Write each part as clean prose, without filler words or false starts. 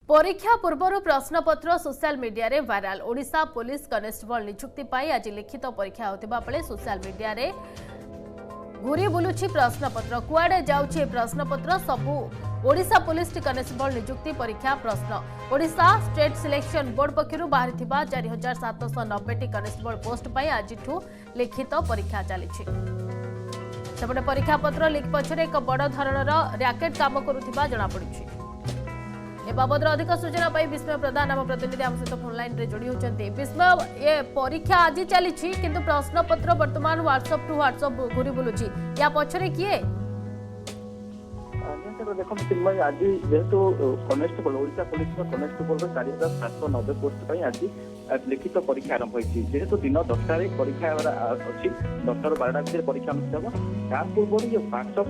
परीक्षा पूर्व प्रश्नपत्र सोशल मीडिया रे वायरल। ओडिशा पुलिस कनेस्टेबल नियुक्ति पाई आज लिखित परीक्षा होतिबा बेले सोशल मीडिया रे घूरी बुलुछि प्रश्नपत्र। कुआडे जाउछि प्रश्नपत्र सबु ओडिशा पुलिस कनेस्टेबल नियुक्ति परीक्षा प्रश्न। ओडिशा स्टेट सिलेक्शन बोर्ड पक्षरु बाहरिथिबा 4790 टी कनेस्टेबल पोस्ट पाई आजिठु लिखित परीक्षा चलिछि। सेपटे परीक्षा पत्र लीक पछरे एक बड़ धरणर रैकेट काम करुथिबा जणा पड़िछि। ए बाबद अधिक सूचना पाई विस्मय प्रधान आम प्रतिनिधि आम सहित फोन लाइन रे जोड़ी होचंती। विस्मय, ये परीक्षा आज चली किंतु प्रश्नपत्र वर्तमान व्हाट्सएप टू व्हाट्सएप घूरी बुलुची, या पछरे किए? देखो चिन्मय, आज जेहेतु constable Odisha police constable 4790 post आज लिखित परीक्षा आरंभ होती। जेहेतु दिन 10 परीक्षा अच्छी 10 ରୁ 12 भितर परीक्षा अनुष्ठित हम या पूर्व ये व्हाट्सएप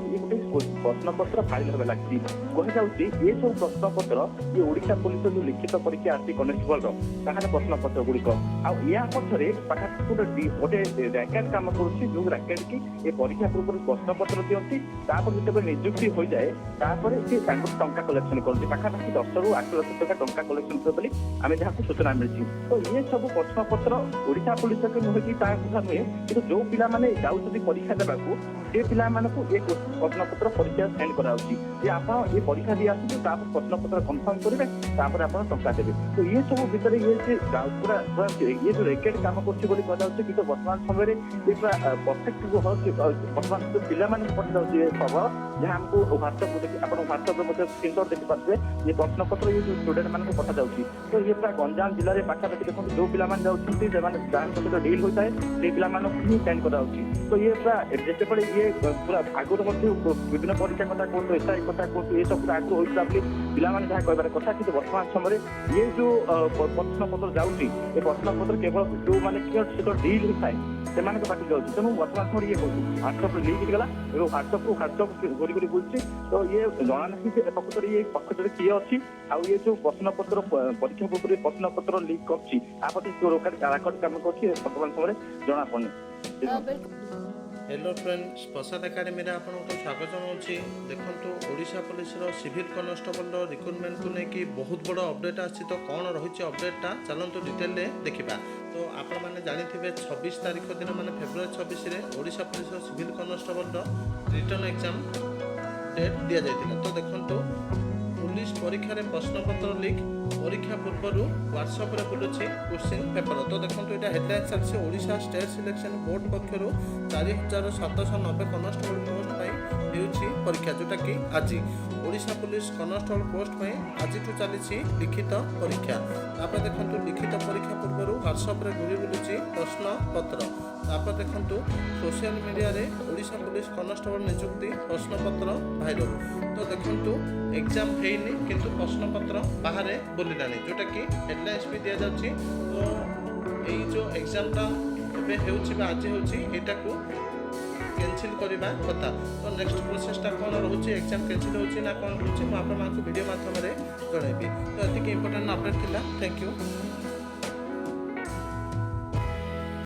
ये गोटे प्रश्नपत्र फाइल होगा लगी कह जाऊँगी। ये सब प्रश्नपत्र ये ओडिशा पुलिस जो लिखित परीक्षा आसी कनेस्टेबल प्रश्नपत्र गुड़िक या पक्षरे पाखापाखि गोटे रैकेट काम करुच्ची जो रैकेट की ये परीक्षा पूर्व प्रश्नपत्र दिखती जिते नियुक्ति हो जाए टंका कलेक्शन करती पाखापाखि 10 ରୁ 8 लाख टका टंका कलेक्शन कर आम जहाँ सूचना मिली। तो ये सब प्रश्नपत्र ओडिशा पुलिस नुहे कि नुहे कि जो पिला माने जाउछथि परीक्षा देबाकू से पिला मानकू एक प्रश्नपत्र परीक्षा सेंड कराउछि जे आपण ये परीक्षा दि आसी तापर प्रश्नपत्र कंफर्म करिवे तापर आपण टंका देबे। तो ये सब भीतर ये जे पूरा ये जो रैकेट काम करछि बोली कह जाउछि कि तो वर्तमान समय रे ये पूरा परफेक्ट जो हो वर्तमान तो पिला माने पठ जाउछि खबर जहाँ हमको व्हाट्सएप देखि आपण व्हाट्सएप रे मते स्क्रीनशॉट देखि पाछे ये प्रश्नपत्र ये जो स्टूडेंट मानकू पठा जाउछि। तो ये पूरा गंजाम जिल्ला रे पाखापाखि देखो जो पिला मान जाउछन्ति जेमाने जहाँ सहित डील होता है से पिला मानकू ही सेंड कराउछि। तो ये पूरा जेतेबेले ये पूरा आगुर विभिन्न परीक्षा कथा कहतु एसआई कथा कहतु ये सब आगुर होता पिला माने जहाँ कहबार कथा कि वर्तमान समय ये जो प्रश्नपत्र जाउछि ये प्रश्नपत्र केवल जो माने सहित डील होता है से पाठी जाऊँगी। तेणु वर्तमान समय ये व्हाट्सएप लिंक होगा और व्हाट्सएप को व्हाट्सएप घोरी बुलूँ। तो ये जना ना प्रकृत ये पक्षर किए अच्छी आउ ये जो प्रश्नपत्र परीक्षा पूर्व प्रश्नपत्र लिक कर काम कर वर्तमान समय जना पड़े। हेलो फ्रेंड्स, प्रसाद एकेडमी रे आपको स्वागत जनाऊँगी। देखो Odisha police civil constable recruitment को लेकिन बहुत बड़ अपडेट आसी। तो कौन रही अपडेटा चलते डिटेल देखा। तो आपण मैंने जानी 26 तारीख दिन माने फेब्रुआरी 26 रे Odisha police civil constable written exam date दि जाता। तो देखो पुलिस परीक्षा रे प्रश्नपत्र लीक परीक्षा पूर्व व्हाट्सएप रे बुलुछि क्वेश्चन पेपर। तो देखो यहाँ हेडलाइन चलছে ओडिशा स्टेट सिलेक्शन बोर्ड पक्षर 4790 कनेस्टेबल पोस्ट होउछि परीक्षा जोटा कि आज ओडिशा पुलिस कनेस्टेबल पोस्ट आज चली लिखित परीक्षा। तापर देखो लिखित परीक्षा पूर्व व्हाट्सएप रे घूरी बुलुछि प्रश्नपत्र। तापर देखो सोशल मीडिया रे ओडिशा पुलिस कनेस्टेबल नियुक्ति प्रश्नपत्र भाइरल। तो देखो एग्जाम हेनी किंतु प्रश्नपत्र बाहर बुलानी जोटा कि हेडलाइंस भी दि जाऊँगी। तो यही जो एग्जामटा एवं आज होटा को कैंसिल करवा कथा। तो नेक्स्ट प्रोसेसटा कौन रोचे एग्जाम कैंसिल होची ना कौन रोचे मुझे वीडियो माध्यम जनइबी। तो ये इंपोर्टेंट अपडेट थिला। Thank you.